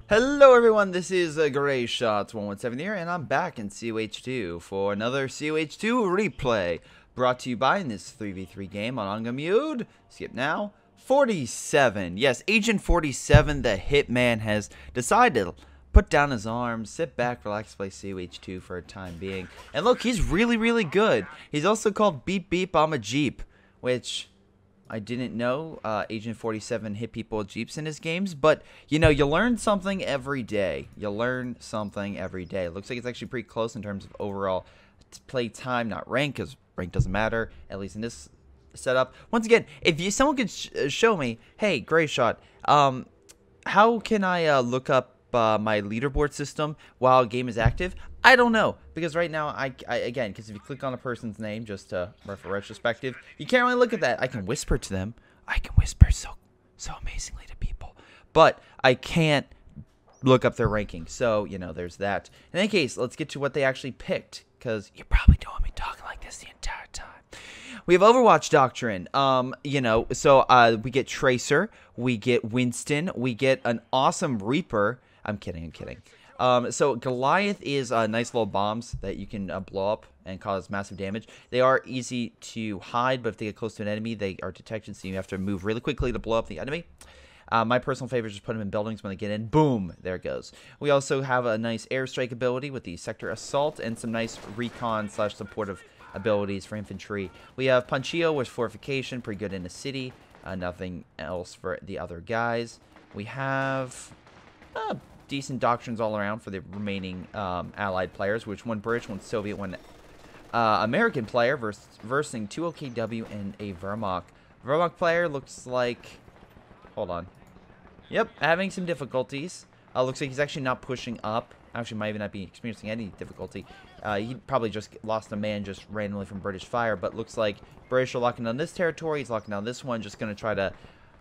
Hello everyone, this is Greyshot117 here, and I'm back in COH2 for another COH2 replay, brought to you by in this 3v3 game on Ungamude. Skip now. 47. Yes, Agent 47, the hitman, has decided to put down his arms, sit back, relax, play COH2 for a time being. And look, he's really good. He's also called Beep Beep, I'm a Jeep, which I didn't know Agent 47 hit people with Jeeps in his games, but, you know, you learn something every day. You learn something every day. It looks like it's actually pretty close in terms of overall play time, not rank, because rank doesn't matter, at least in this setup. Once again, if someone could show me, hey, Greyshot, how can I look up my leaderboard system while a game is active? I don't know, because right now, again, because if you click on a person's name, just for retrospective, you can't really look at that. I can whisper to them. I can whisper so amazingly to people, but I can't look up their ranking. So, you know, there's that. In any case, let's get to what they actually picked, because you probably don't want me talking like this the entire time. We have Overwatch Doctrine, you know, so we get Tracer, we get Winston, we get an awesome Reaper. I'm kidding. So Goliath is nice little bombs that you can blow up and cause massive damage. They are easy to hide, but if they get close to an enemy, they are detected, so you have to move really quickly to blow up the enemy. My personal favorite is just put them in buildings. When they get in, boom, there it goes. We also have a nice airstrike ability with the Sector Assault and some nice recon / supportive abilities for infantry. We have Punchio with Fortification, pretty good in the city. Nothing else for the other guys. We have decent doctrines all around for the remaining allied players, which one British, one Soviet, one American player versing 2 OKW and a Vermach. Vermach player looks like, hold on. Yep, having some difficulties. Looks like he's actually not pushing up. Actually, might even not be experiencing any difficulty. He probably just lost a man just randomly from British fire, but looks like British are locking down this territory. He's locking down this one, just going to try to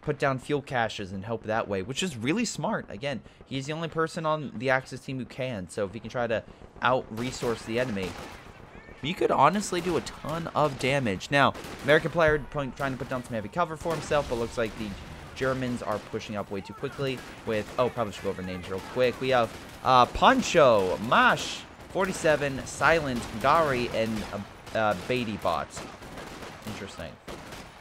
put down fuel caches and help that way, which is really smart. Again, he's the only person on the Axis team who can, so if he can try to out-resource the enemy, you could honestly do a ton of damage. Now, American player trying to put down some heavy cover for himself, but looks like the Germans are pushing up way too quickly with, oh, probably should go over names real quick. We have Poncho, Mash, 47, Silent, Gary, and Beatty bots. Interesting.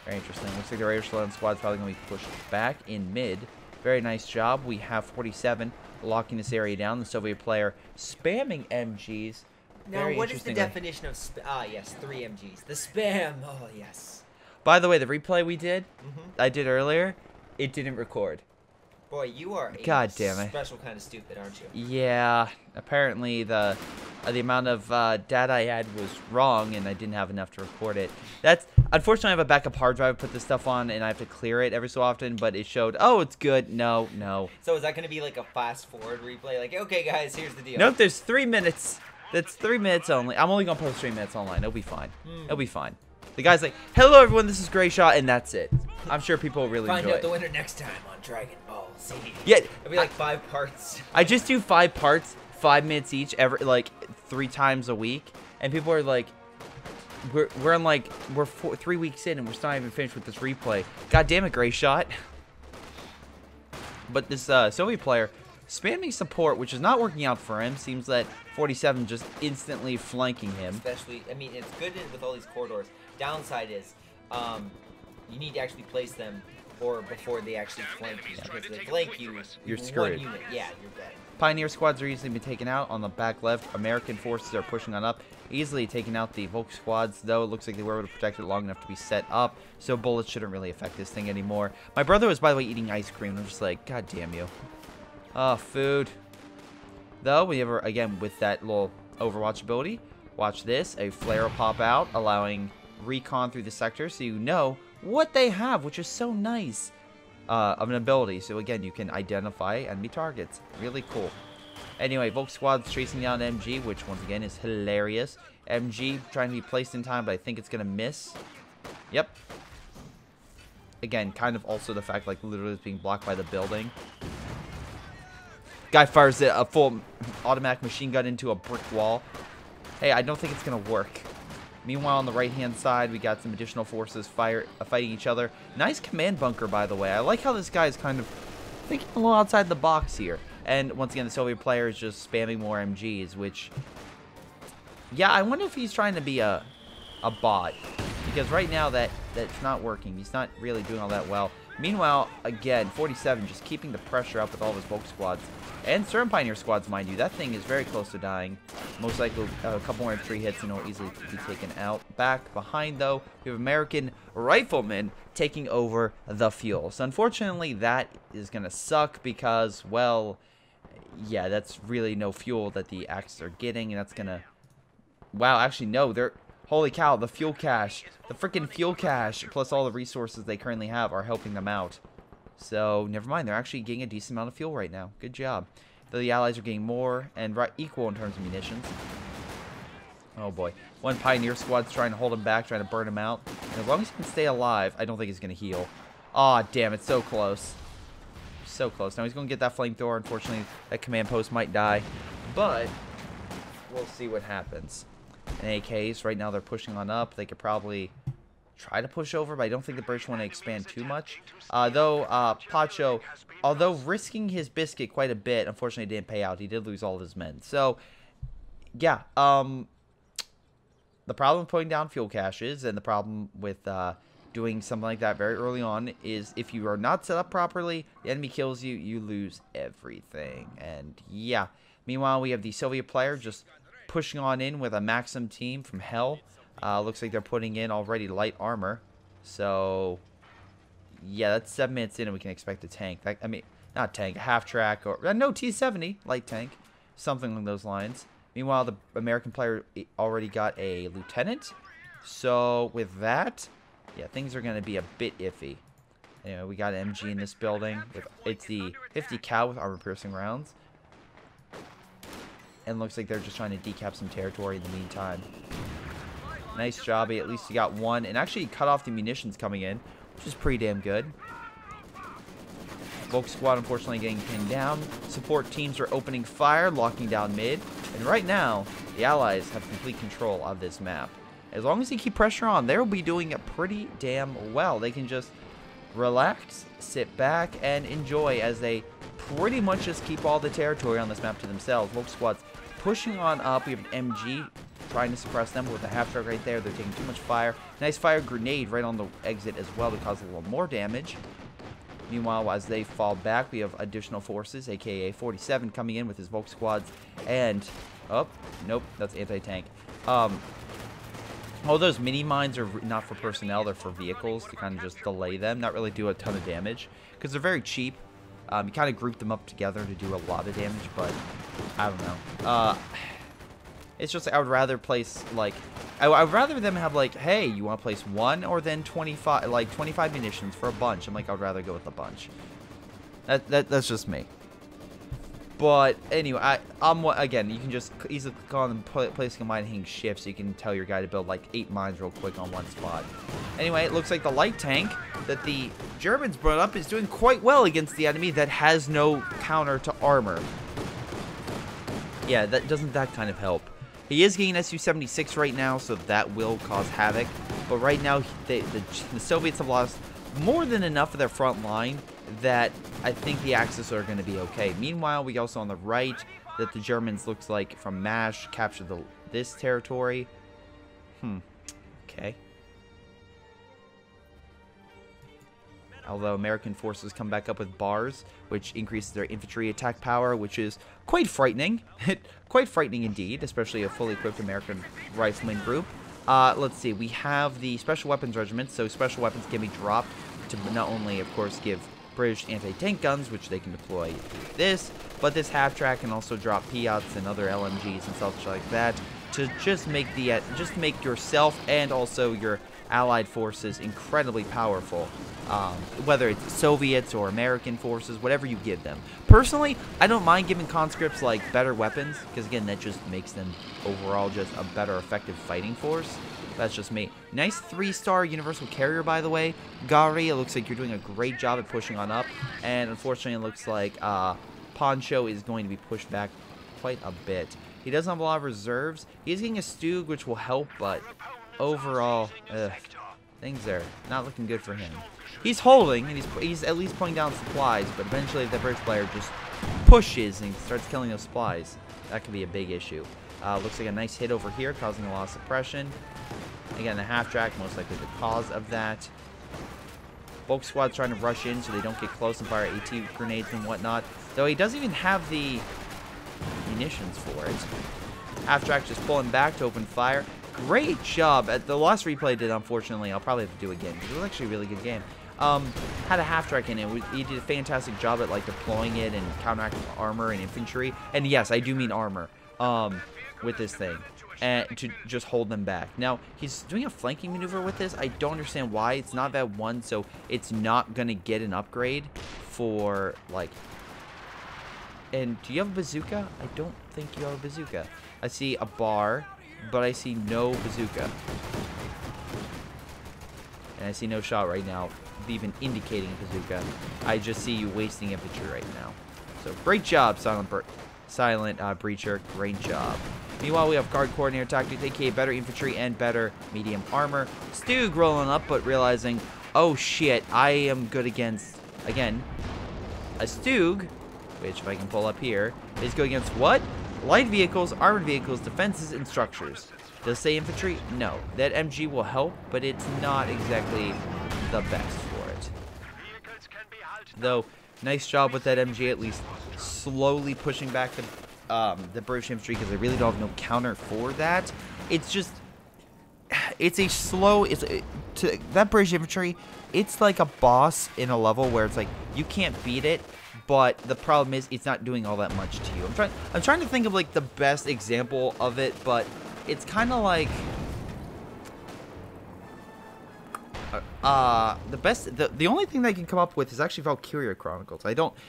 Very interesting. Looks like the Raider squad's probably going to be pushed back in mid. Very nice job. We have 47 locking this area down. The Soviet player spamming MGs. Now, what is the definition of yes, 3 MGs. The spam. Oh, yes. By the way, the replay we did, I did earlier, it didn't record. Boy, you are God damn it. Special kind of stupid, aren't you? Yeah. Apparently, the amount of data I had was wrong, and I didn't have enough to record it. Unfortunately, I have a backup hard drive to put this stuff on, and I have to clear it every so often, but it showed, oh, it's good. No. So is that going to be like a fast-forward replay? Like, okay, guys, here's the deal. Nope, there's 3 minutes. That's 3 minutes only. I'm only going to post 3 minutes online. It'll be fine. It'll be fine. The guy's like, hello, everyone, this is Greyshot, and that's it. I'm sure people will really enjoy it. Find out the winner next time on Dragon Ball Z. Yeah. It'll be like 5 parts. I just do 5 parts, 5 minutes each, like 3 times a week, and people are like, we're 3 weeks in, and we're still not even finished with this replay. God damn it, Greyshot. But this Soviet player spamming support, which is not working out for him. Seems that 47 just instantly flanking him. Especially, I mean, it's good with all these corridors. Downside is, you need to actually place them before they actually flank you. Because if they flank you, you're screwed. 1 unit, yeah, you're dead. Pioneer squads are easily been taken out on the back left. American forces are pushing on up, easily taking out the Volk squads, though it looks like they were able to protect it long enough to be set up, so bullets shouldn't really affect this thing anymore. My brother was, by the way, eating ice cream, and I'm just like, God damn you. Oh, food. Though, we have, again, with that little Overwatch ability, watch this, a flare will pop out, allowing recon through the sector, so you know what they have, which is so nice of an ability. So again, you can identify enemy targets. Really cool. Anyway, Volk squad's chasing down MG, which once again is hilarious. MG trying to be placed in time, but I think it's gonna miss. Yep. Again, kind of also the fact like literally it's being blocked by the building. Guy fires a full automatic machine gun into a brick wall. Hey, I don't think it's gonna work. Meanwhile, on the right-hand side, we got some additional forces fighting each other. Nice command bunker, by the way. I like how this guy is kind of thinking a little outside the box here. And once again, the Soviet player is just spamming more MGs, which, yeah, I wonder if he's trying to be a bot, because right now that's not working. He's not really doing all that well. Meanwhile, again, 47 just keeping the pressure up with all of his Volk squads. And certain Pioneer squads, mind you. That thing is very close to dying. Most likely a couple more infantry hits and it'll easily be taken out. Back behind, though, we have American riflemen taking over the fuel. So, unfortunately, that is going to suck because, well, yeah, that's really no fuel that the Axis are getting. And that's going to... Wow, actually, no, they're... Holy cow, the fuel cache, the freaking fuel cache, plus all the resources they currently have are helping them out. So, never mind, they're actually getting a decent amount of fuel right now. Good job. Though the Allies are getting more and equal in terms of munitions. Oh boy. One Pioneer squad's trying to hold him back, trying to burn him out. And as long as he can stay alive, I don't think he's going to heal. Aw, damn, it's so close. So close. Now he's going to get that flamethrower. Unfortunately, that command post might die. But, we'll see what happens. In any case, right now they're pushing on up. They could probably try to push over, but I don't think the British want to expand too much. Though Pacho, although risking his biscuit quite a bit, unfortunately didn't pay out. He did lose all of his men. So, yeah. The problem with putting down fuel caches and the problem with doing something like that very early on is if you are not set up properly, the enemy kills you, you lose everything. And, yeah. Meanwhile, we have the Soviet player just pushing on in with a Maxim team from hell. Looks like they're putting in already light armor. So, yeah, that's 7 minutes in and we can expect a tank. I mean, not tank, a half-track or... no, T-70, light tank. Something along those lines. Meanwhile, the American player already got a lieutenant. So, with that, yeah, things are going to be a bit iffy. Anyway, we got an MG in this building. It's the 50 cal with armor-piercing rounds. And looks like they're just trying to decap some territory in the meantime. Nice job. At least he got one. And actually cut off the munitions coming in, which is pretty damn good. Volk squad, unfortunately, getting pinned down. Support teams are opening fire, locking down mid. And right now, the Allies have complete control of this map. As long as they keep pressure on, they'll be doing it pretty damn well. They can just relax, sit back, and enjoy as they pretty much just keep all the territory on this map to themselves. Volk squads pushing on up. We have an MG trying to suppress them with a half-track right there. They're taking too much fire. Nice fire grenade right on the exit as well to cause a little more damage. Meanwhile, as they fall back, we have additional forces, aka 47 coming in with his Volk squads. And, oh, nope, that's anti-tank. All those mini-mines are not for personnel, they're for vehicles to kind of just delay them, not really do a ton of damage, because they're very cheap. You kind of group them up together to do a lot of damage, but I don't know. It's just I would rather place, like, I would rather them have, like, hey, you want to place one or then 25, like, 25 munitions for a bunch. I'm like, I would rather go with the bunch. That's just me. But anyway, again, you can just easily click on and place combined hanging shift so you can tell your guy to build like 8 mines real quick on one spot. Anyway, it looks like the light tank that the Germans brought up is doing quite well against the enemy that has no counter to armor. Yeah, doesn't that kind of help? He is getting Su-76 right now, so that will cause havoc. But right now, the Soviets have lost more than enough of their front line that I think the Axis are going to be okay. Meanwhile, we also on the right that the Germans looks like from MASH captured this territory. Okay. Although American forces come back up with bars, which increases their infantry attack power, which is quite frightening. Quite frightening indeed, especially a fully equipped American rifleman group. Let's see, we have the Special Weapons Regiment, so special weapons can be dropped to not only, of course, give British anti-tank guns, which they can deploy this, but this half-track can also drop Piats and other LMGs and such like that to just make make yourself and also your allied forces incredibly powerful, whether it's Soviets or American forces, whatever you give them. Personally, I don't mind giving conscripts like better weapons, because again, that just makes them overall just a better effective fighting force. That's just me. Nice 3-star universal carrier, by the way. Gary, it looks like you're doing a great job at pushing on up, and unfortunately it looks like Poncho is going to be pushed back quite a bit. He doesn't have a lot of reserves. He's getting a Stug, which will help, but overall, things are not looking good for him. He's holding, and he's at least putting down supplies, but eventually if the British player just pushes and starts killing those supplies, that could be a big issue. Looks like a nice hit over here, causing a lot of suppression. Again, the half-track, most likely the cause of that. Bulk squad's trying to rush in so they don't get close and fire AT grenades and whatnot. Though he doesn't even have the munitions for it. Half-track just pulling back to open fire. Great job. The last replay did, unfortunately, I'll probably have to do again, because it was actually a really good game. Had a half-track in it. He did a fantastic job at, like, deploying it and counteracting armor and infantry. And yes, I do mean armor, with this thing. And to just hold them back. Now, he's doing a flanking maneuver with this. I don't understand why. It's not that one, so it's not going to get an upgrade for, like... And do you have a bazooka? I don't think you have a bazooka. I see a bar, but I see no bazooka. And I see no shot right now, even indicating a bazooka. I just see you wasting infantry right now. So, great job, Silent Breacher. Great job. Meanwhile, we have guard coordinator tactics, aka better infantry and better medium armor. Stug rolling up, but realizing, oh shit, I am good against, again, a Stug, which if I can pull up here, is good against what? Light vehicles, armored vehicles, defenses, and structures. Does it say infantry? No. That MG will help, but it's not exactly the best for it. Though, nice job with that MG, at least slowly pushing back the British infantry, because they really don't have no counter for that. It's just, it's a slow, that British infantry, it's like a boss in a level where it's like, you can't beat it, but the problem is, it's not doing all that much to you. I'm trying to think of, like, the best example of it, but it's kind of like, the only thing that I can come up with is actually Valkyria Chronicles.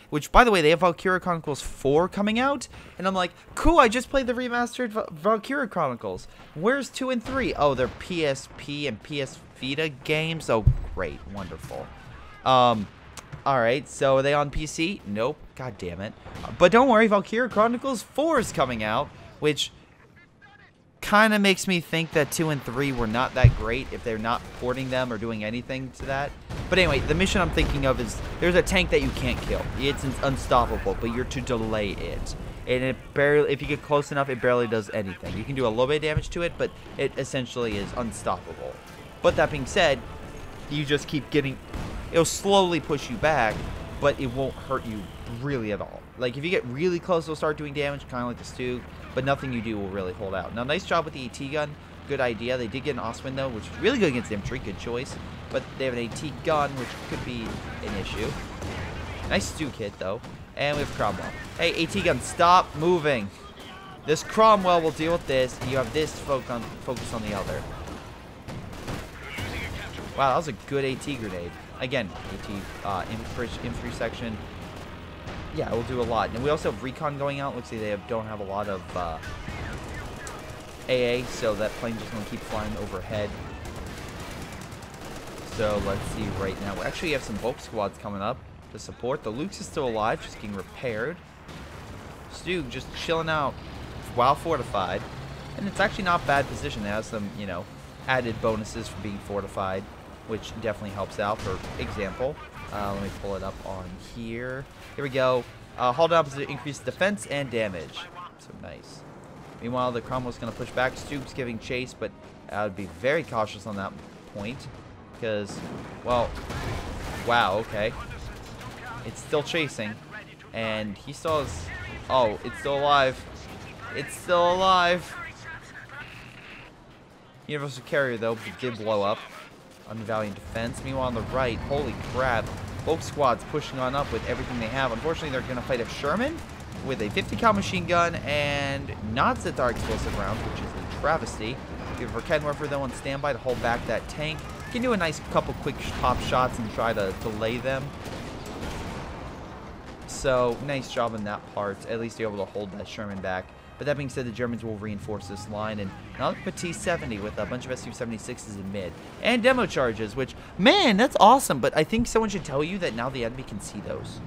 Which, by the way, they have Valkyria Chronicles 4 coming out, and I'm like, cool, I just played the remastered Valkyria Chronicles. Where's 2 and 3? Oh, they're PSP and PS Vita games? Oh, great, wonderful. Alright, so are they on PC? Nope, god damn it. But don't worry, Valkyria Chronicles 4 is coming out, which kind of makes me think that 2 and 3 were not that great if they're not porting them or doing anything to that. But anyway, the mission I'm thinking of is, there's a tank that you can't kill. It's unstoppable, but you're to delay it. And it barely, if you get close enough, it barely does anything. You can do a little bit of damage to it, but it essentially is unstoppable. But that being said, you just keep getting, it'll slowly push you back, but it won't hurt you really at all. Like, if you get really close, it'll start doing damage, kind of like the Stug, but nothing you do will really hold out. Now, nice job with the AT gun. Good idea. They did get an Oswin, though, which is really good against infantry. Good choice. But they have an AT gun, which could be an issue. Nice Stug hit, though. And we have Cromwell. Hey, AT gun, stop moving. This Cromwell will deal with this, and you have this focus on the other. Wow, that was a good AT grenade. Again, AT infantry section. Yeah, we'll do a lot. And we also have recon going out. Looks like they don't have a lot of AA, so that plane's just going to keep flying overhead. So let's see right now. We actually have some bulk squads coming up to support. The Luke's is still alive, just getting repaired. Stug just chilling out while fortified. And it's actually not a bad position. It has some, you know, added bonuses for being fortified, which definitely helps out. For example, let me pull it up on here. Here we go. Hold down to increase defense and damage. So nice. Meanwhile, the Cromwell's going to push back. Stug's giving chase, but I would be very cautious on that point. Because, well, wow, okay. It's still chasing. And he still has... Oh, it's still alive. It's still alive. Universal Carrier, though, did blow up. Undervaluing defense. Meanwhile, on the right, holy crap. Bulk squad's pushing on up with everything they have. Unfortunately, they're going to fight a Sherman with a 50 cal machine gun and not Zetar explosive rounds, which is a travesty. We have Kenwerfer, though, on standby to hold back that tank. Can do a nice couple quick pop shots and try to delay them. So, nice job on that part. At least you're able to hold that Sherman back. But that being said, the Germans will reinforce this line. And now the T-70 with a bunch of Su-76s in mid. And demo charges, which, man, that's awesome. But I think someone should tell you that now the enemy can see those.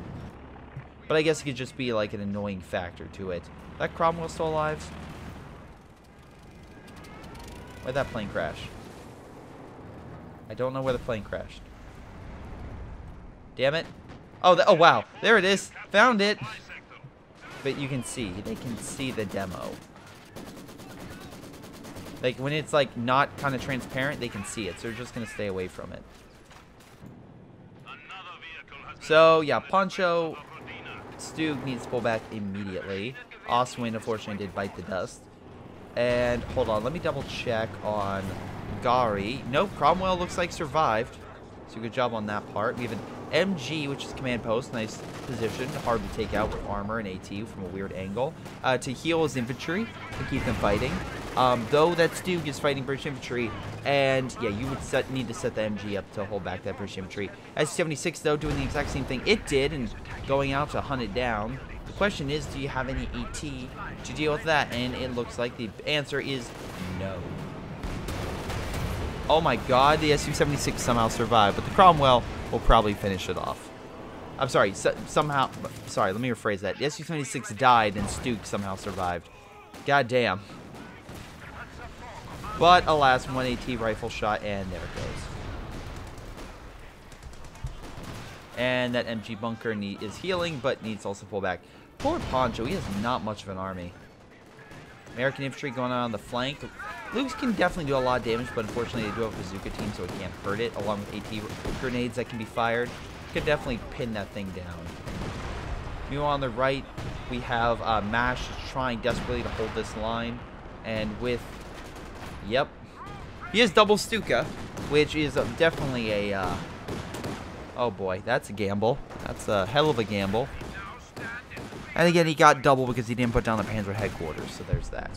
But I guess it could just be like an annoying factor to it. That Cromwell still alive? Where'd that plane crash? I don't know where the plane crashed. Damn it. Oh, oh wow. There it is. Found it. But you can see, they can see the demo. Like, when it's, like, not kind of transparent, they can see it. So they're just going to stay away from it. So, yeah, Poncho, Stug needs to pull back immediately. Oswin, unfortunately, did bite the dust. And, hold on, let me double check on Gari. Nope, Cromwell looks like survived. So good job on that part. We have an MG, which is command post. Nice position. Hard to take out with armor and AT from a weird angle. To heal his infantry to keep them fighting. Though that Stug is fighting British infantry. And, yeah, you would need to set the MG up to hold back that British infantry. S-76, though, doing the exact same thing it did and going out to hunt it down. The question is, do you have any AT to deal with that? And it looks like the answer is no. Oh my god, the Su-76 somehow survived, but the Cromwell will probably finish it off. I'm sorry, somehow, sorry, let me rephrase that. The Su-76 died and Stug somehow survived. God damn. But alas, 1 AT rifle shot, and there it goes. And that MG bunker is healing, but needs to also pull back. Poor Poncho, he has not much of an army. American infantry going on the flank. Luke's can definitely do a lot of damage, but unfortunately they do have a bazooka team, so it can't hurt it, along with AT grenades that can be fired. Could definitely pin that thing down. Meanwhile, on the right, we have MASH trying desperately to hold this line. And with... Yep. He has double Stuka, which is definitely a... oh boy, that's a gamble. That's a hell of a gamble. And again, he got double because he didn't put down the Panzer headquarters, so there's that.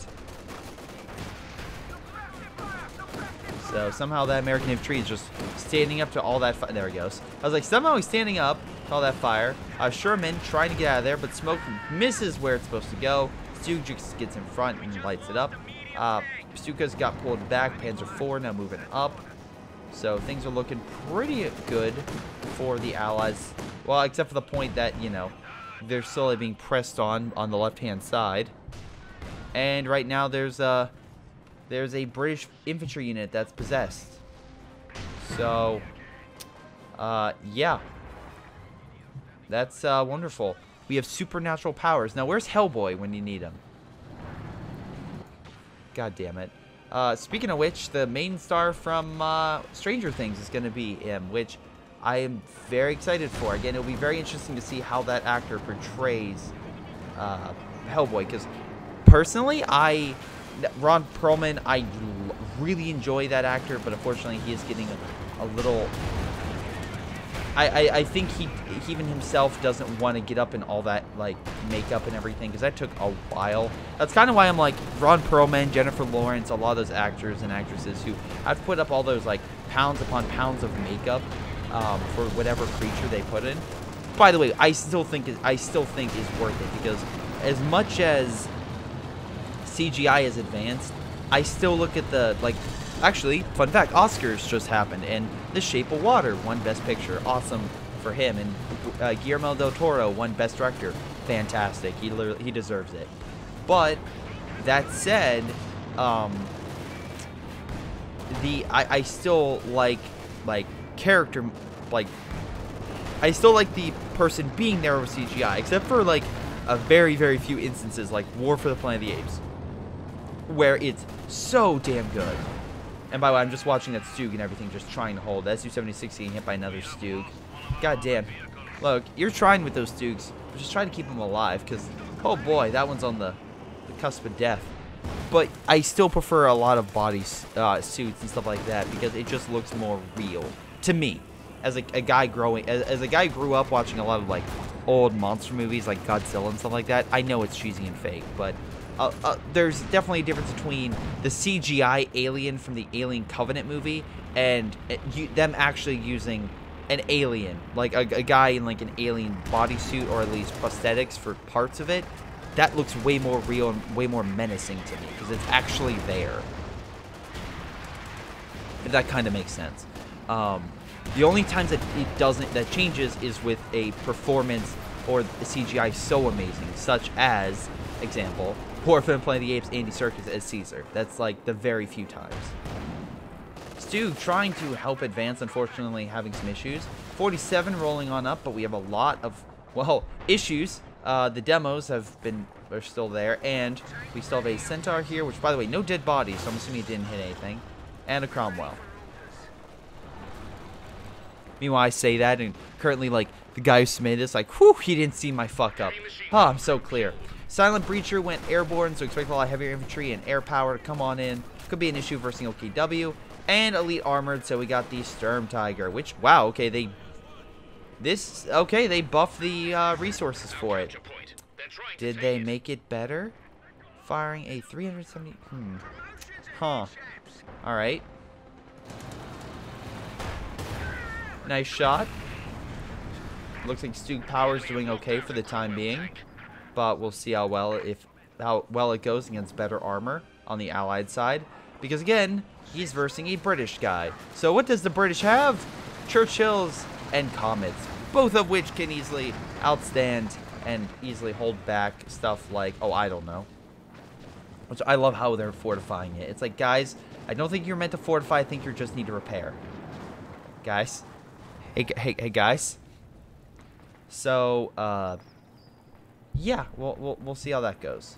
So somehow that American infantry is just standing up to all that fire. There he goes. I was like, somehow he's standing up to all that fire. Sherman trying to get out of there, but smoke misses where it's supposed to go. Stug just gets in front and lights it up. Stuka's got pulled back. Panzer IV now moving up. So things are looking pretty good for the Allies. Well, except for the point that, you know, they're slowly being pressed on the left-hand side. And right now there's a British infantry unit that's possessed. So, yeah. That's wonderful. We have supernatural powers. Now, where's Hellboy when you need him? God damn it. Speaking of which, the main star from Stranger Things is going to be him, which I am very excited for. Again, it'll be very interesting to see how that actor portrays Hellboy, because personally, Ron Perlman, I really enjoy that actor, but unfortunately, he is getting a little... I think he even himself doesn't want to get up in all that, like, makeup and everything, because that took a while. That's kind of why I'm like, Ron Perlman, Jennifer Lawrence, a lot of those actors and actresses who have to put up all those, like, pounds upon pounds of makeup for whatever creature they put in. By the way, I still think is worth it, because as much as CGI is advanced, I still look at the, like, actually, fun fact, Oscars just happened, and The Shape of Water won Best Picture. Awesome for him. And Guillermo del Toro won Best Director. Fantastic. He deserves it. But that said, I still like character, like, I still like the person being there with CGI, except for like a very, very few instances, like War for the Planet of the Apes, where it's so damn good. And by the way, I'm just watching that Stug and everything, just trying to hold. That Su-76 getting hit by another Stug. God damn. Look, you're trying with those Stugs. Just trying to keep them alive, because, oh boy, that one's on the cusp of death. But I still prefer a lot of body suits and stuff like that, because it just looks more real to me. As a guy as a guy who grew up watching a lot of, like, old monster movies like Godzilla and stuff like that, I know it's cheesy and fake, but there's definitely a difference between the CGI alien from the Alien Covenant movie and them actually using an alien, like a guy in like an alien bodysuit, or at least prosthetics for parts of it. That looks way more real and way more menacing to me, because it's actually there. If that kind of makes sense. The only times that changes is with a performance or the CGI so amazing, such as, example, War for the Planet of the Apes, Andy Serkis as Caesar. That's like the very few times. Stug trying to help advance, unfortunately having some issues. 47 rolling on up, but we have a lot of, well, issues The demos are still there, and we still have a Centaur here, which, by the way, no dead bodies, so I'm assuming it didn't hit anything, and a Cromwell. Meanwhile, I say that, and currently, like, the guy who submitted this, like, whew, he didn't see my fuck up. Ah, I'm so clear. Silent Breacher went airborne, so expect a lot of heavier infantry and air power to come on in. Could be an issue versus OKW. And Elite Armored, so we got the Sturm Tiger, which, wow, okay, they buffed the resources for it. Did they make it better? Firing a 370, Huh. Alright. Nice shot. Looks like Stu Power's doing okay for the time being. But we'll see how well it goes against better armor on the Allied side. Because again, he's versing a British guy. So what does the British have? Churchills and Comets. Both of which can easily outstand and easily hold back stuff like, oh, I don't know. Which I love how they're fortifying it. It's like, guys, I don't think you're meant to fortify. I think you just need to repair. Guys. Hey, guys. So, yeah, we'll see how that goes.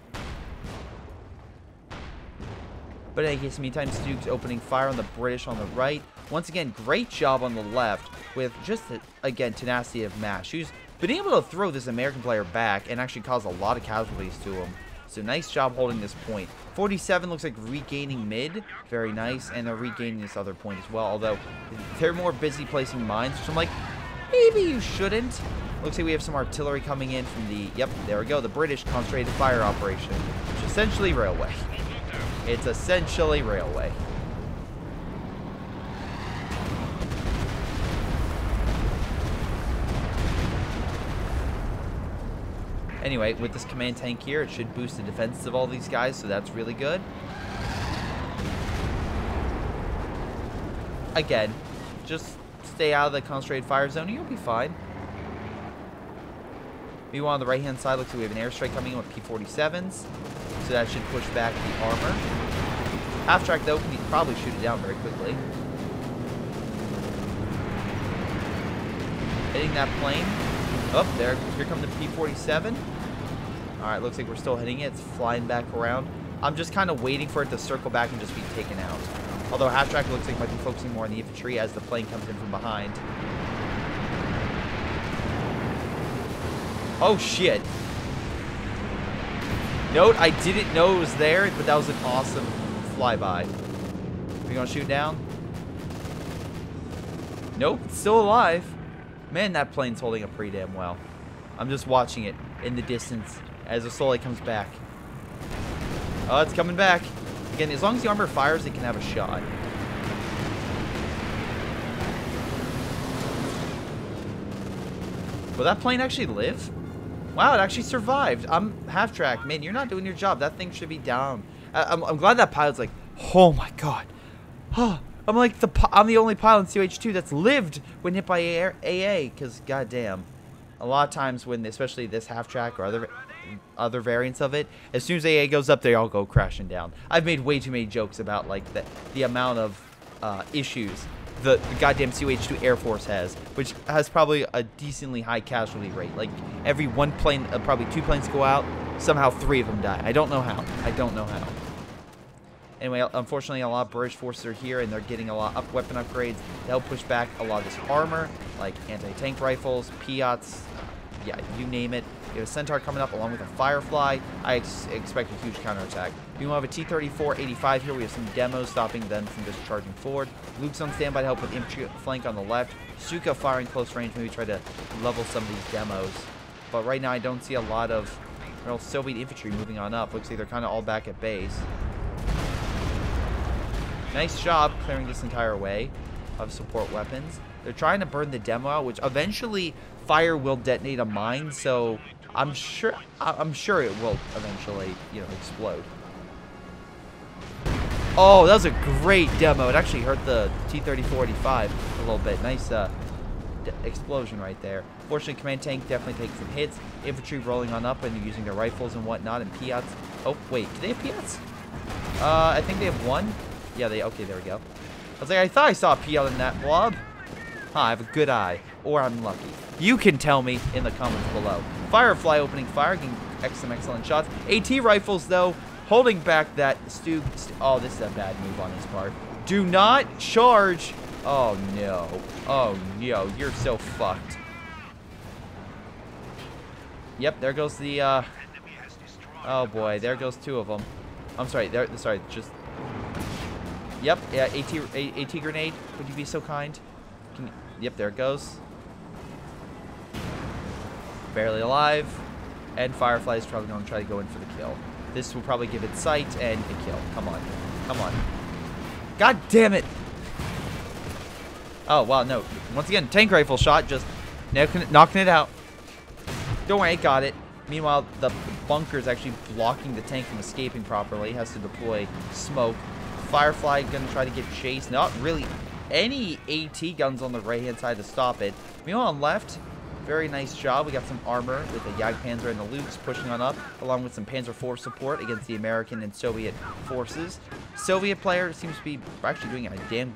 But in any case, meantime, Stuke's opening fire on the British on the right. Once again, great job on the left with just, again, tenacity of Mash, who's been able to throw this American player back and actually cause a lot of casualties to him. So nice job holding this point. 47 looks like regaining mid. Very nice. And they're regaining this other point as well. Although they're more busy placing mines, which I'm like, maybe you shouldn't. Looks like we have some artillery coming in from the, yep, there we go, the British concentrated fire operation, which is essentially railway. It's essentially railway. Anyway, with this command tank here, it should boost the defenses of all these guys, so that's really good. Again, just stay out of the concentrated fire zone and you'll be fine. Meanwhile, on the right-hand side, looks like we have an airstrike coming in with P-47s, so that should push back the armor. Half-track, though, can probably shoot it down very quickly. Hitting that plane. Oh, here comes the P-47. Alright, looks like we're still hitting it. It's flying back around. I'm just kind of waiting for it to circle back and just be taken out. Although half-track looks like it might be focusing more on the infantry as the plane comes in from behind. Oh, shit. Note, I didn't know it was there, but that was an awesome flyby. We gonna shoot down? Nope, it's still alive. Man, that plane's holding up pretty damn well. I'm just watching it in the distance as it slowly comes back. Oh, it's coming back. Again, as long as the armor fires, it can have a shot. Will that plane actually live? Wow, it actually survived. I'm half-track. Man, you're not doing your job. That thing should be down. I'm glad that pilot's like, oh my god. Huh. I'm like, I'm the only pilot in COH2 that's lived when hit by AA, because goddamn. A lot of times when, especially this half-track or other variants of it, as soon as AA goes up, they all go crashing down. I've made way too many jokes about, like, the amount of issues the goddamn COH2 Air Force has, which has probably a decently high casualty rate. Like, every one plane, probably 2 planes go out, somehow 3 of them die. I don't know how. I don't know how. Anyway, unfortunately, a lot of British forces are here, and they're getting a lot of weapon upgrades to help push back a lot of this armor, like anti-tank rifles, Piats, yeah, you name it. We have a Centaur coming up along with a Firefly. I expect a huge counterattack. We will have a T-34-85 here. We have some demos stopping them from just charging forward. Luke's on standby to help with infantry flank on the left. Suka firing close range, maybe try to level some of these demos. But right now, I don't see a lot of Soviet infantry moving on up. Looks like they're kind of all back at base. Nice job clearing this entire way of support weapons. They're trying to burn the demo out, which eventually fire will detonate a mine, so I'm sure it will eventually, explode. Oh, that was a great demo. It actually hurt the T-34-85 a little bit. Nice explosion right there. Fortunately, command tank definitely takes some hits. Infantry rolling on up and using their rifles and whatnot, and Piats. Oh, wait, do they have Piats? I think they have one. Yeah, okay, there we go. I was like, I thought I saw a Piat in that blob. I have a good eye, or I'm lucky. You can tell me in the comments below. Firefly opening fire, getting some excellent shots. AT rifles, though, holding back that Stug. Oh, this is a bad move on his part. Do not charge. Oh, no. Oh, no. You're so fucked. Yep, there goes the, oh, boy. There goes 2 of them. I'm sorry. Sorry, just... Yep, yeah, AT grenade. Would you be so kind? Yep, there it goes. Barely alive. And Firefly is probably going to try to go in for the kill. This will probably give it sight and a kill. Come on. Come on. God damn it. Oh, wow, no. Once again, tank rifle shot, just knocking it out. Don't worry, got it. Meanwhile, the bunker is actually blocking the tank from escaping properly. Has to deploy smoke. Firefly going to try to get chased. Not really any AT guns on the right-hand side to stop it. Meanwhile, on left, very nice job. We got some armor with the Jagdpanzer and the Lukes pushing on up, along with some Panzer IV support against the American and Soviet forces. Soviet player seems to be actually doing a damn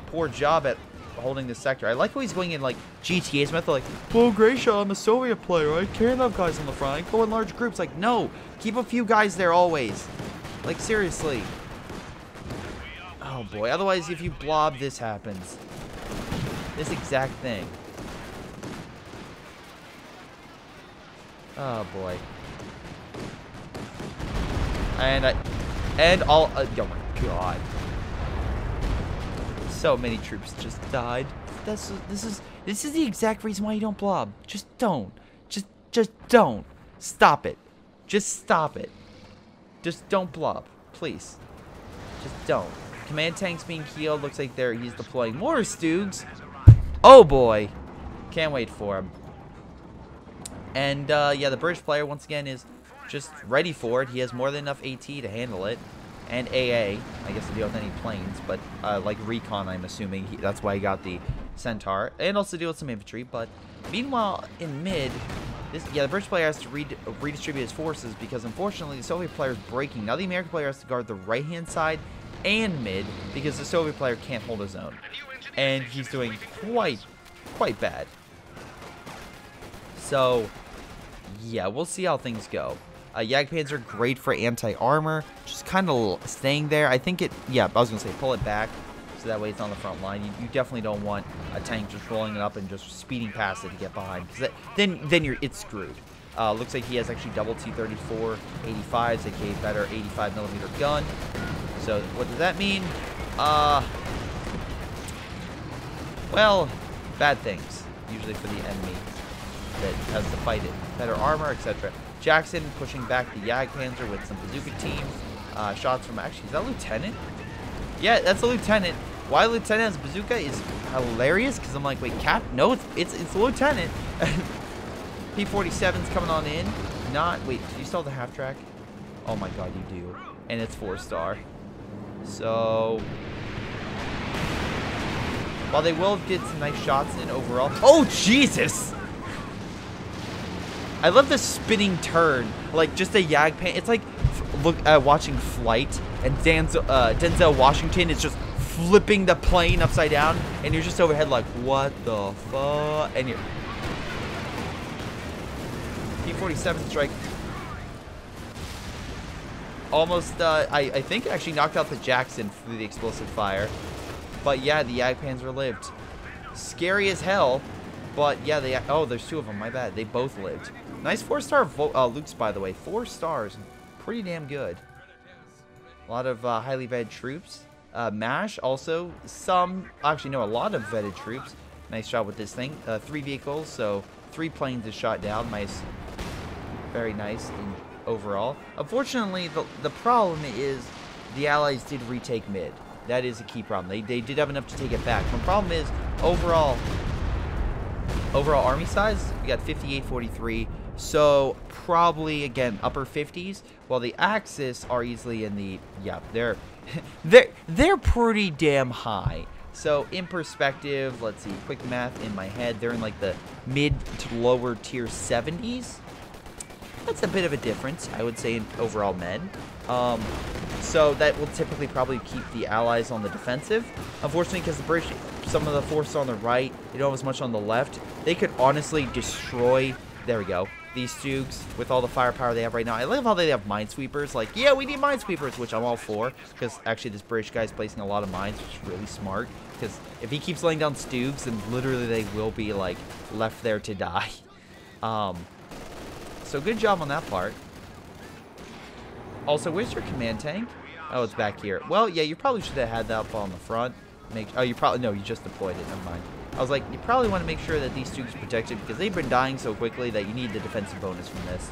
poor job at holding this sector. I like how he's going in like GTA's method, like, "Well, Greyshot, I'm a Soviet player. I can't have guys on the front. I go in large groups." Like, no, keep a few guys there always. Like, seriously. Oh boy, otherwise if you blob, this happens. This exact thing. Oh boy. And all, oh my god. So many troops just died. This is the exact reason why you don't blob. Just don't. Just don't. Stop it. Just stop it. Just don't blob, please. Just don't. Command tanks being healed. Looks like he's deploying more Stugs. Oh boy. Can't wait for him. And yeah, the British player once again is just ready for it. He has more than enough AT to handle it. And AA, I guess, to deal with any planes, but like recon, I'm assuming that's why he got the Centaur, and also deal with some infantry. But meanwhile, in mid, the British player has to redistribute his forces because unfortunately the Soviet player is breaking. Now the American player has to guard the right-hand side and mid because the Soviet player can't hold his own, and he's doing quite bad. So yeah, we'll see how things go. Jagdpanzer are great for anti-armor, just kind of staying there. I think yeah, I was going to say pull it back, so that way it's on the front line. You definitely don't want a tank just rolling it up and just speeding past it to get behind, because then it's screwed. Looks like he has actually double T-34 85s, aka better 85mm gun. So what does that mean? Well, bad things, usually for the enemy that has to fight it. Better armor, etc. Jackson pushing back the Jagdpanzer with some bazooka teams. Shots from, actually, is that Lieutenant? Yeah, that's a Lieutenant. Why Lieutenant has bazooka is hilarious, because I'm like, wait, Cap? No, it's a Lieutenant. P-47's coming on in. Wait, do you still have the half track? Oh my god, you do. And it's 4-star. So, while they will get some nice shots in overall. Oh, Jesus! I love the spinning turn, like just a Jagdpan. It's like watching Flight, and Denzel Washington is just flipping the plane upside down, and you're just overhead like, what the fuck? And you're P-47 strike. Almost, I think it actually knocked out the Jackson through the explosive fire. But yeah, the Jagdpanzer lived. Scary as hell. But yeah, oh, there's 2 of them. My bad. They both lived. Nice 4-star Lukes, by the way. 4 stars. Pretty damn good. A lot of highly vetted troops. MASH also. Actually, no, a lot of vetted troops. Nice job with this thing. 3 vehicles, so 3 planes is shot down. Nice. Very nice overall. Unfortunately, the problem is the Allies did retake mid. That is a key problem. They did have enough to take it back. The problem is, overall army size, we got 5843, so probably again upper 50s, while the Axis are easily in the, yeah, they're pretty damn high. So in perspective, let's see, quick math in my head, they're in like the mid to lower tier 70s. That's a bit of a difference, I would say, in overall men. So that will typically probably keep the allies on the defensive. Unfortunately, because the British, some of the forces on the right, they don't have as much on the left. They could honestly destroy, there we go, these Stoogs with all the firepower they have right now. I love how they have minesweepers. Like, yeah, we need minesweepers, which I'm all for. Because actually this British guy is placing a lot of mines, which is really smart. Because if he keeps laying down Stoogs, then literally they will be, like, left there to die. So good job on that part. Also, where's your command tank? Oh, it's back here. Well, yeah, you probably should have had that up on the front. Oh, you probably, no, you just deployed it. Never mind. I was like, you probably want to make sure that these Stoogs are protected because they've been dying so quickly that you need the defensive bonus from this.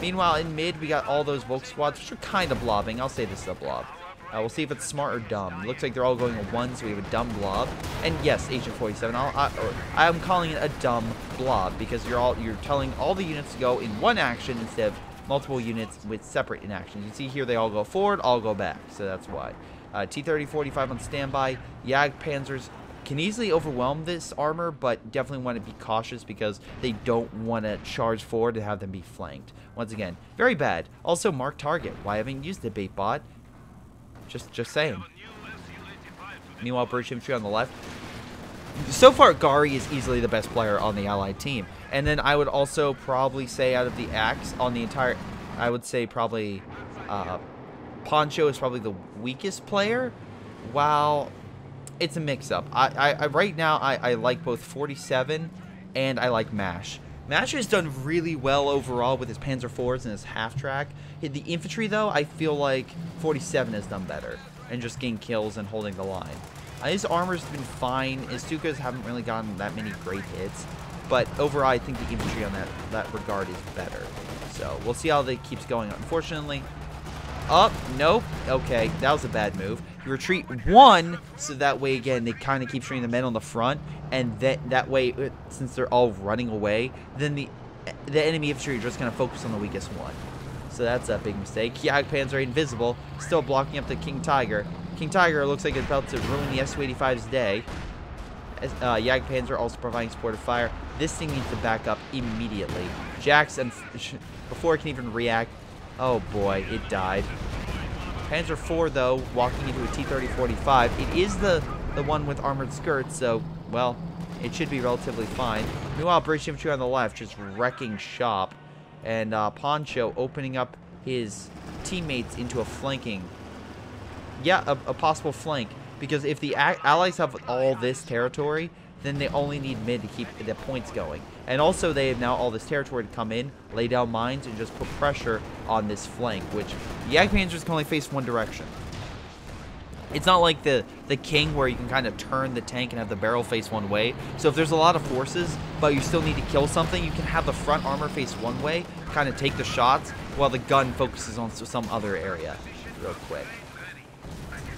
Meanwhile, in mid, we got all those Volk squads, which are kind of blobbing. I'll say this is a blob. We'll see if it's smart or dumb. It looks like they're all going at one, so we have a dumb blob. And yes, Agent 47. I'm calling it a dumb blob because you're telling all the units to go in one action instead of multiple units with separate inactions. You see here they all go forward, all go back. So that's why. T-30-45 on standby. Jagdpanzers can easily overwhelm this armor, but definitely want to be cautious because they don't want to charge forward and have them be flanked. Once again, very bad. Also, mark target. Why haven't you used the bait bot? Just saying. Meanwhile, British infantry on the left. So far, Gari is easily the best player on the Allied team. And then I would also probably say out of the Axe on the entire, I would say probably Poncho is probably the weakest player. While it's a mix-up. Right now, I like both 47 and I like MASH. MASH has done really well overall with his Panzer IVs and his half-track. The infantry, though, I feel like 47 has done better. And just getting kills and holding the line. His armor's been fine. His Stukas haven't really gotten that many great hits. But overall, I think the infantry on that regard is better. So, we'll see how that keeps going. Unfortunately, nope. Okay, that was a bad move. You retreat one, so that way, again, they kind of keep shooting the men on the front. And that way, since they're all running away, then the enemy infantry are just going to focus on the weakest one. So that's a big mistake. Jagdpanzer are invisible, still blocking up the King Tiger. King Tiger looks like it's about to ruin the Su-85's day. Jagdpanzer also providing supportive fire. This thing needs to back up immediately. Jackson, before it can even react, oh boy, it died. Panzer IV, though, walking into a T-30-45. It is the one with armored skirts, so, well, it should be relatively fine. Meanwhile, British infantry on the left just wrecking shop. And Poncho opening up his teammates into a flanking. Yeah, a possible flank. Because if the Allies have all this territory, then they only need mid to keep the points going. And also, they have now all this territory to come in, lay down mines, and just put pressure on this flank, which the Jagdpanzers can only face one direction. It's not like the King where you can kind of turn the tank and have the barrel face one way. So if there's a lot of forces, but you still need to kill something, you can have the front armor face one way, kind of take the shots, while the gun focuses on some other area real quick.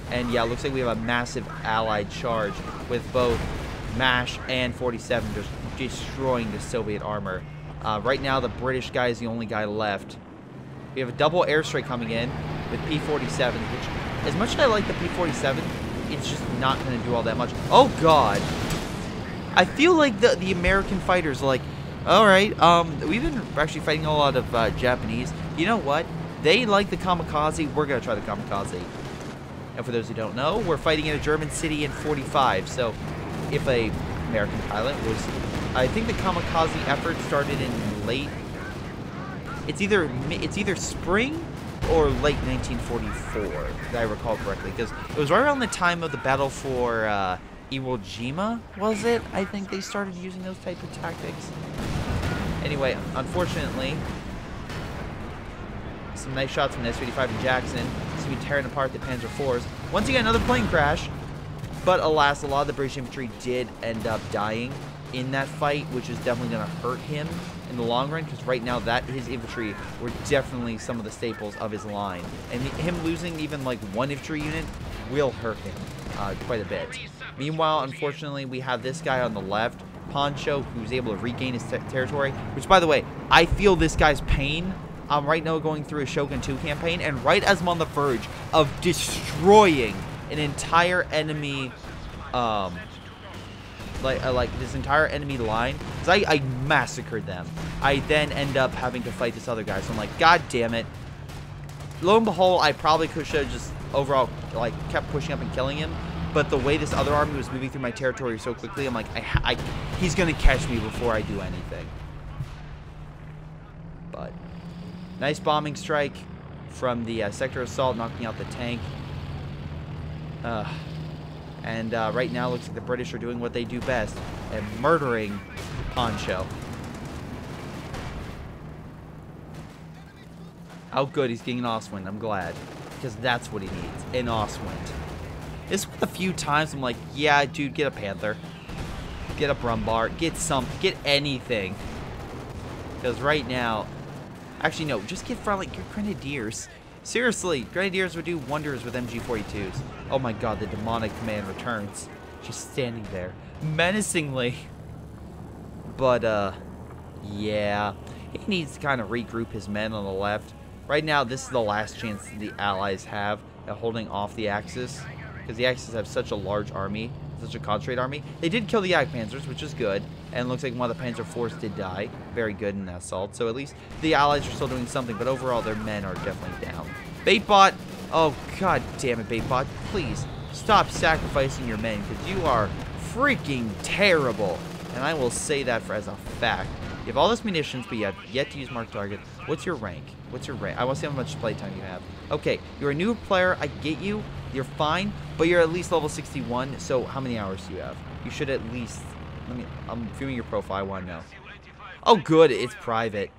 And yeah, it looks like we have a massive allied charge with both MASH and 47 just destroying the Soviet armor. Right now, the British guy is the only guy left. We have a double airstrike coming in with P-47, which, as much as I like the P-47, it's just not going to do all that much. Oh, God. I feel like the American fighters are like, all right, we've been actually fighting a lot of Japanese. You know what? They like the kamikaze. We're going to try the kamikaze. And for those who don't know, we're fighting in a German city in 45. So if a American pilot was, I think the kamikaze effort started in late, it's either spring or late 1944, if I recall correctly, because it was right around the time of the battle for Iwo Jima, was it? I think they started using those type of tactics. Anyway, unfortunately, some nice shots from the Su-85 and Jackson. Seem to be tearing apart the Panzer IVs. Once again, another plane crash. But alas, a lot of the British infantry did end up dying in that fight, which is definitely going to hurt him in the long run, because right now his infantry were definitely some of the staples of his line. And him losing even like one infantry unit will hurt him quite a bit. Meanwhile, unfortunately, we have this guy on the left, Poncho, who's able to regain his territory, which, by the way, I feel this guy's pain. I'm right now going through a Shogun 2 campaign, and right as I'm on the verge of destroying an entire enemy, like this entire enemy line, because I massacred them. I then end up having to fight this other guy, so I'm like, God damn it. lo and behold, I probably should have just overall, like, kept pushing up and killing him. But the way this other army was moving through my territory so quickly, I'm like, he's going to catch me before I do anything. But nice bombing strike from the sector assault, knocking out the tank. And right now, looks like the British are doing what they do best, and murdering Poncho. Oh, good, he's getting an Oswind. I'm glad, because that's what he needs, an Oswind. This is one of the few times I'm like, yeah, dude, get a Panther, get a Brumbar, get anything. Because right now, actually no, just get Grenadiers. Seriously, Grenadiers would do wonders with MG42s. Oh my god, the demonic command returns. Just standing there, menacingly. But, yeah. He needs to kind of regroup his men on the left. Right now, this is the last chance the Allies have at holding off the Axis. Because the Axis have such a large army, such a concentrated army. They did kill the Jagdpanzers, which is good. And it looks like one of the Panzer IV did die. Very good in that assault. So at least the Allies are still doing something. But overall, their men are definitely down. Baitbot. Oh, god damn it, Baitbot. Please, stop sacrificing your men. Because you are freaking terrible. And I will say that as a fact. You have all this munitions, but you have yet to use mark target. What's your rank? What's your rank? I want to see how much playtime you have. Okay, you're a new player. I get you. You're fine. But you're at least level 61. So how many hours do you have? You should at least... I'm viewing your profile. I want to know. Oh, good. It's private.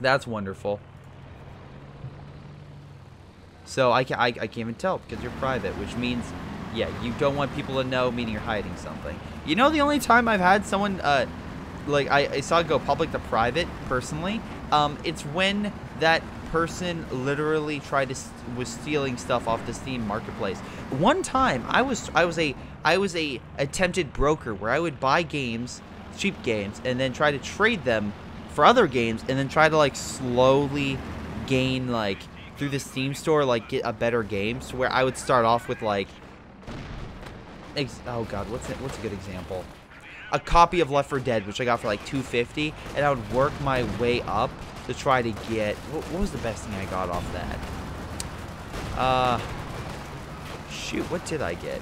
That's wonderful. So I can't even tell because you're private, which means, yeah, you don't want people to know, meaning you're hiding something. You know, the only time I've had someone, like, I saw it go public to private, personally, it's when that person literally was stealing stuff off the Steam marketplace. One time, I was a attempted broker where I would buy games, cheap games, and then try to trade them for other games, and then try to like slowly gain like through the Steam store, like get a better game. So where I would start off with like, oh god, what's a good example? A copy of Left 4 Dead, which I got for like $2.50, and I would work my way up to try to get, what was the best thing I got off that? Shoot, what did I get?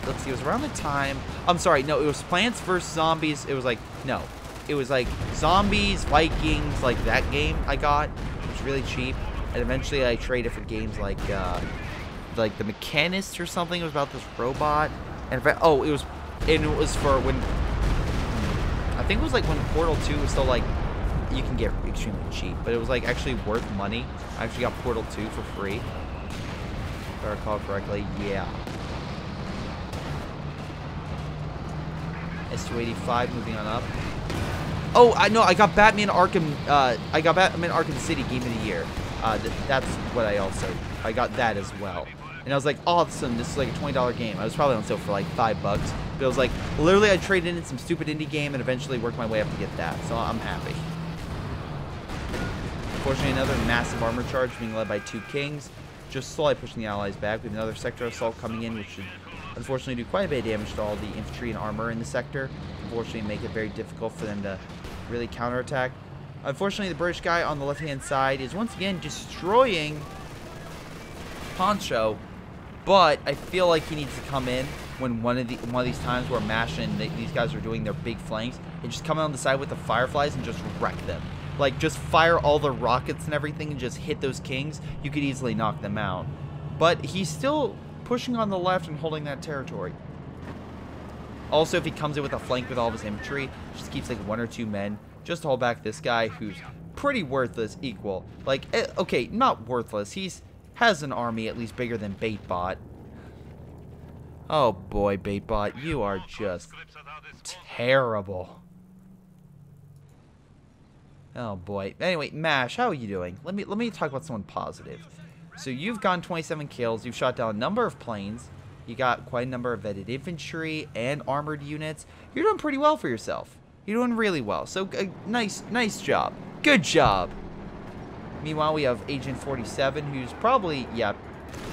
Let's see, it was around the time, I'm sorry, no, it was Plants vs. Zombies, it was like, no, it was like Zombies, Vikings, like that game I got, it was really cheap, and eventually I traded for games like the Mechanist or something. It was about this robot, and oh, it was for when, I think it was like when Portal 2 was still like, you can get extremely cheap, but it was like actually worth money. I actually got Portal 2 for free, if I recall correctly. Yeah. S285 moving on up. Oh, I know, I got Batman Arkham. I got Batman Arkham City Game of the Year. That's what I got that as well. And I was like, awesome, this is like a $20 game. I was probably on sale for like $5, but it was like, literally I traded in some stupid indie game and eventually worked my way up to get that, so I'm happy. Unfortunately, another massive armor charge being led by 2 Kings, just slowly pushing the Allies back. We have another sector assault coming in, which should unfortunately do quite a bit of damage to all the infantry and armor in the sector. Unfortunately, make it very difficult for them to really counterattack. Unfortunately, the British guy on the left-hand side is once again destroying Poncho, but I feel like he needs to come in when one of these times where MASH and these guys are doing their big flanks, and just come in on the side with the Fireflies and just wreck them. Like, just fire all the rockets and everything and just hit those Kings. You could easily knock them out. But he's still pushing on the left and holding that territory. Also, if he comes in with a flank with all of his infantry, just keeps like 1 or 2 men just to hold back this guy who's pretty worthless equal. Like, okay, not worthless. He's has an army at least bigger than Baitbot. Oh boy, Baitbot, you are just terrible. Oh boy. Anyway, MASH, how are you doing? Let me talk about someone positive. So you've gotten 27 kills. You've shot down a number of planes. You got quite a number of vetted infantry and armored units. You're doing pretty well for yourself. You're doing really well. So nice job. Good job. Meanwhile, we have Agent 47, who's probably, yeah,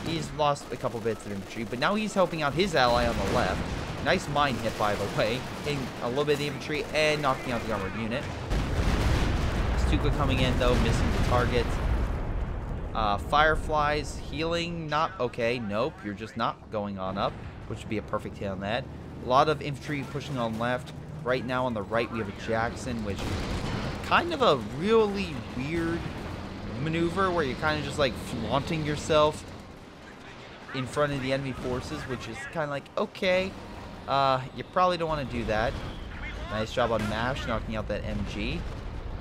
he's lost a couple bits of infantry, but now he's helping out his ally on the left. Nice mine hit, by the way. Hitting a little bit of the infantry and knocking out the armored unit. Stuka coming in, though, missing the target. Fireflies healing, not okay. Nope, you're just not going on up, which would be a perfect hit on that. A lot of infantry pushing on left. Right now on the right, we have a Jackson, which kind of a really weird maneuver where you're kind of just like flaunting yourself in front of the enemy forces, which is kind of like, okay, you probably don't want to do that. Nice job on MASH, knocking out that MG.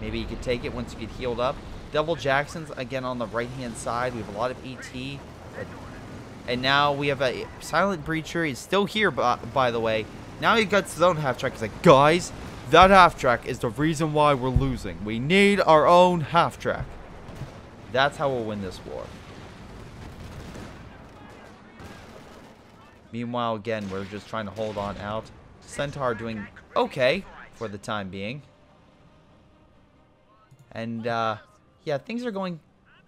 Maybe you could take it once you get healed up. Double Jacksons, again, on the right-hand side. We have a lot of AT. And now we have a Silent Breacher. He's still here, by the way. Now he got his own half-track. He's like, guys, that half-track is the reason why we're losing. We need our own half-track. That's how we'll win this war. Meanwhile, again, we're just trying to hold on out. Centaur doing okay for the time being. And, yeah, things are going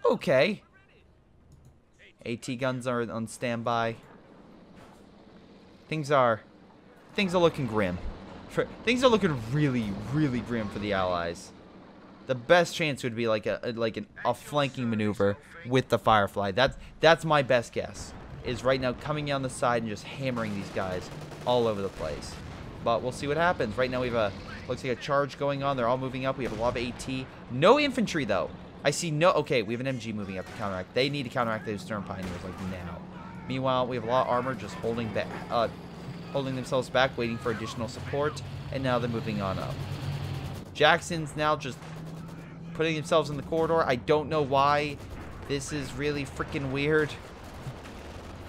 okay. AT guns are on standby. Things are looking grim. Things are looking really, really grim for the Allies. The best chance would be like a flanking maneuver with the Firefly. That's my best guess. Is right now coming down the side and just hammering these guys all over the place. But we'll see what happens. Right now we have looks like a charge going on. They're all moving up. We have a lot of AT. No infantry though. I see no. Okay, we have an MG moving up to counteract. They need to counteract those Stern Pioneers like now. Meanwhile, we have a lot of armor just holding back, holding themselves back, waiting for additional support. And now they're moving on up. Jackson's now just putting themselves in the corridor. I don't know why. This is really freaking weird.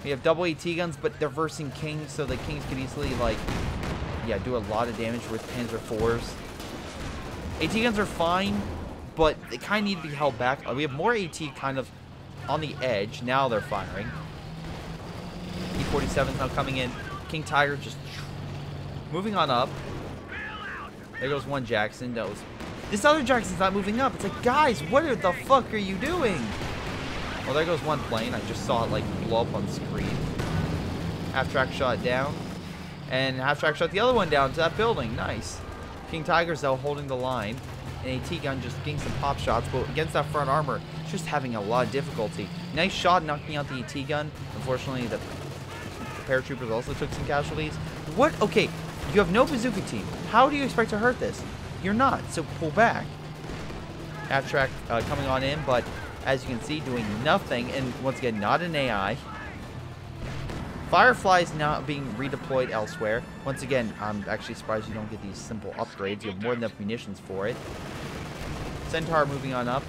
We have double AT guns, but they're versing Kings, so the Kings can easily, like, yeah, do a lot of damage with Panzer IVs. AT guns are fine, but they kind of need to be held back. We have more AT kind of on the edge. Now they're firing. E-47's now coming in. King Tiger just moving on up. There goes one Jackson. This other Jackson's not moving up. It's like, guys, what the fuck are you doing? Well, there goes one plane. I just saw it, like, blow up on screen. Half-track shot down. And half-track shot the other one down to that building. Nice. King Tiger's, though, holding the line. An AT gun just getting some pop shots. But against that front armor, just having a lot of difficulty. Nice shot knocking out the AT gun. Unfortunately, the paratroopers also took some casualties. What? Okay, you have no bazooka team. How do you expect to hurt this? You're not, so pull back. Half-track coming on in, but as you can see, doing nothing, and once again, not an AI. Firefly's not being redeployed elsewhere. Once again, I'm actually surprised you don't get these simple upgrades. You have more than enough munitions for it. Centaur moving on up,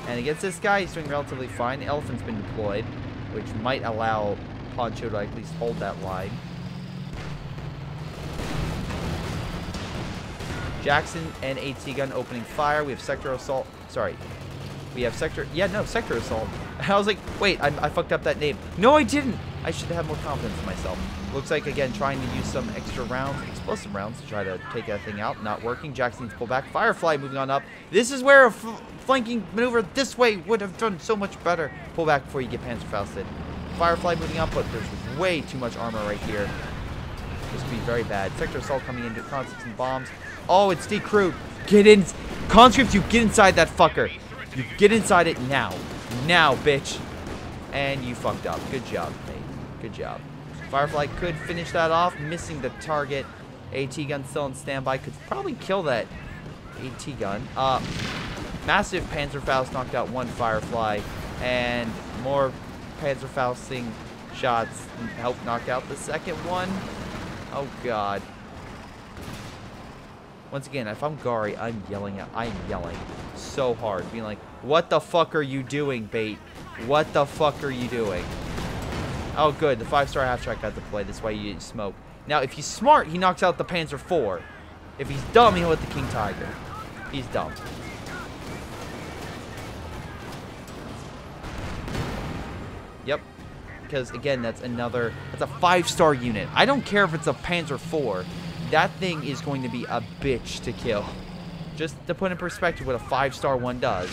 and against this guy, he's doing relatively fine. Elephant's been deployed, which might allow Poncho to at least hold that line. Jackson and AT gun opening fire. We have sector assault. Sorry. We have sector. Yeah, no, sector assault. I was like, wait, I fucked up that name. No, I didn't. I should have more confidence in myself. Looks like, again, trying to use some extra rounds, explosive rounds, to try to take that thing out. Not working. Jackson needs to pull back. Firefly moving on up. This is where a flanking maneuver this way would have done so much better. Pull back before you get Panzerfausted. Firefly moving up, but there's way too much armor right here. This could be very bad. Sector assault coming into conscripts and bombs. Oh, it's decrewed. Get in. Conscripts, you get inside that fucker. You get inside it now. Now, bitch. And you fucked up. Good job, mate. Good job. Firefly could finish that off, missing the target. AT gun still on standby. Could probably kill that AT gun. Massive Panzerfaust knocked out one Firefly. And more Panzerfausting shots helped knock out the second one. Oh, God. Once again, if I'm Gary, I'm yelling so hard, being like, what the fuck are you doing, bait? What the fuck are you doing? Oh, good. The 5-star half-track got deployed. That's why you didn't smoke. Now, if he's smart, he knocks out the Panzer IV. If he's dumb, he'll hit the King Tiger. He's dumb. Yep. Because, again, that's a 5-star unit. I don't care if it's a Panzer IV. That thing is going to be a bitch to kill. Just to put in perspective what a 5-star one does.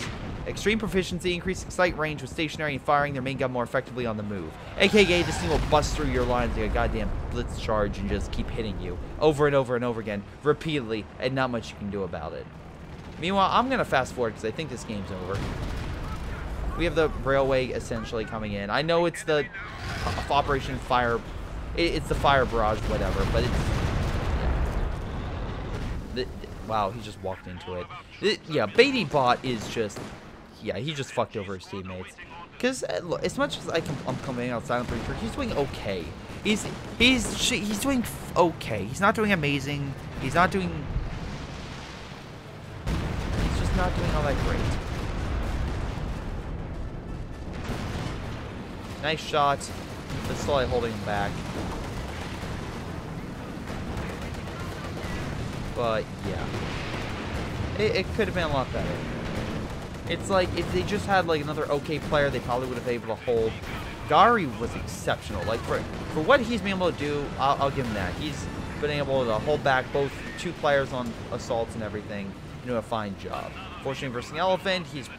Extreme proficiency, increasing sight range with stationary and firing their main gun more effectively on the move. AKA, this thing will bust through your lines like a goddamn blitz charge and just keep hitting you over and over and over again, repeatedly, and not much you can do about it. Meanwhile, I'm going to fast forward because I think this game's over. We have the railway essentially coming in. I know it's the Operation Fire... It's the Fire Barrage, whatever, but it's... Yeah. Wow, he just walked into it. Yeah, Beatty Bot is just... Yeah, he just fucked over his teammates. Because as much as I'm coming out Silent Breacher, he's doing okay. He's doing okay. He's not doing amazing. He's not doing... He's just not doing all that great. Nice shot, but slowly holding him back. But yeah, it could have been a lot better. It's like if they just had like another okay player, they probably would have been able to hold. Gary was exceptional. Like for what he's been able to do, I'll give him that. He's been able to hold back both two players on assaults and everything. You know, a fine job. Fortunately versus the Elephant, he's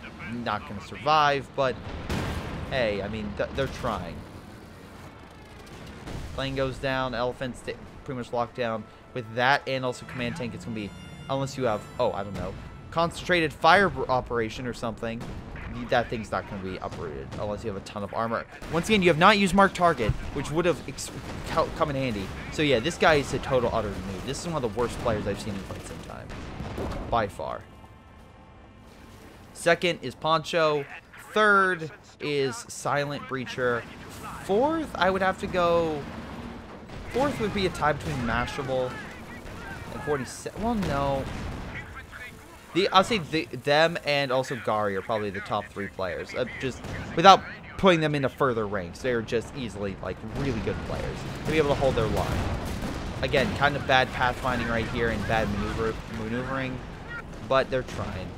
not going to survive, but hey, I mean, they're trying. Plane goes down, Elephant's pretty much locked down. With that and also Command Tank, it's going to be, unless you have, oh, I don't know, concentrated fire operation or something, that thing's not going to be uprooted unless you have a ton of armor. Once again, you have not used Mark Target, which would have come in handy. So yeah, this guy is a total utter noob. This is one of the worst players I've seen in quite some time. By far. Second is Poncho. Third is Silent Breacher. Fourth, I would have to go... Fourth would be a tie between Mashable and 47. Well, no. I'll say them and also Gary are probably the top three players. Just without putting them into further ranks. They are just easily, like, really good players to be able to hold their line. Again, kind of bad pathfinding right here and bad maneuvering, but they're trying.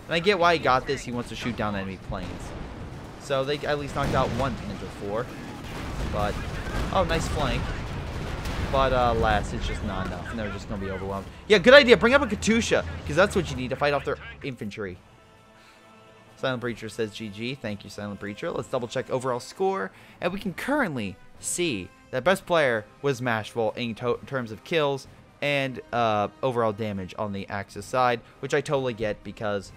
And I get why he got this. He wants to shoot down enemy planes. So they at least knocked out one Panzer IV. But, oh, nice flank. But, alas, it's just not enough. And they're just going to be overwhelmed. Yeah, good idea. Bring up a Katusha. Because that's what you need to fight off their infantry. Silent Breacher says GG. Thank you, Silent Breacher. Let's double check overall score. And we can currently see that best player was Mashable in terms of kills and overall damage on the Axis side. Which I totally get because...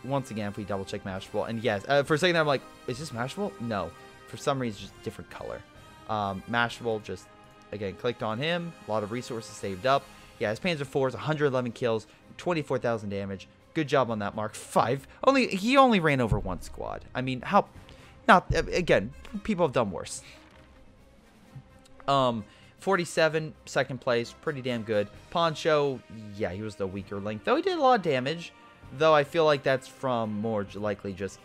Once again, if we double check Mashable, and yes, for a second there, I'm like, is this Mashable? No. For some reason, just different color. Mashable, just, again, clicked on him. A lot of resources saved up. Yeah, his Panzer IV is 111 kills, 24,000 damage. Good job on that, Mark 5. He only ran over one squad. I mean, how... Not, again, people have done worse. 47, second place, pretty damn good. Poncho, yeah, he was the weaker link, though he did a lot of damage. Though I feel like that's from more likely just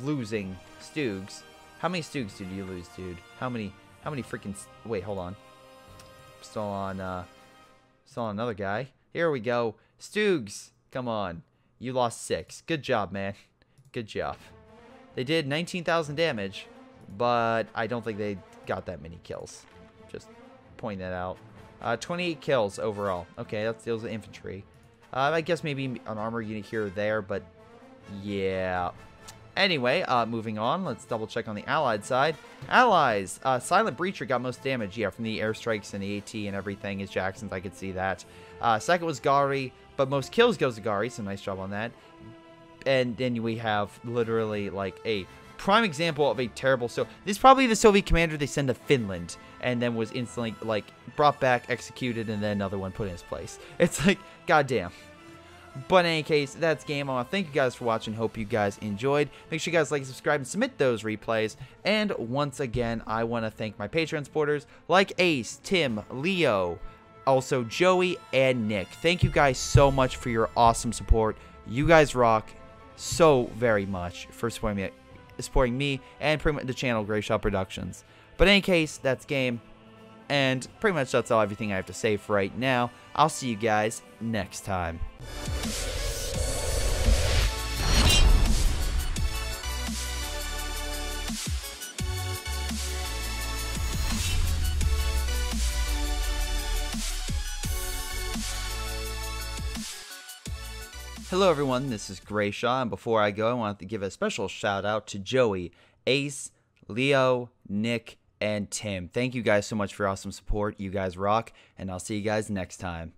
losing Stoogs. How many Stoogs did you lose, dude? How many freaking... Wait, hold on. Still on another guy. Here we go. Stoogs, come on. You lost 6. Good job, man. Good job. They did 19,000 damage, but I don't think they got that many kills. Just point that out. 28 kills overall. Okay, that deals with infantry. I guess maybe an armor unit here or there, but yeah. Anyway, moving on. Let's double check on the Allied side. Allies, Silent Breacher got most damage, yeah, from the airstrikes and the AT and everything. Is Jackson's, I could see that. Second was Gary, but most kills goes to Gary, so nice job on that. And then we have literally like a prime example of a terrible... So this is probably the Soviet commander they send to Finland and then was instantly like brought back, executed, and then another one put in his place. It's like, goddamn. But in any case, that's game. I want to thank you guys for watching. Hope you guys enjoyed. Make sure you guys like, subscribe, and submit those replays. And once again, I want to thank my Patreon supporters like Ace, Tim, Leo, also Joey, and Nick. Thank you guys so much for your awesome support. You guys rock so very much for supporting me and pretty much the channel Greyshot Productions. But in any case, that's game. And pretty much that's everything I have to say for right now. I'll see you guys next time. Hello everyone, this is Greyshot, and before I go, I want to give a special shout out to Joey, Ace, Leo, Nick, and Tim. Thank you guys so much for your awesome support. You guys rock, and I'll see you guys next time.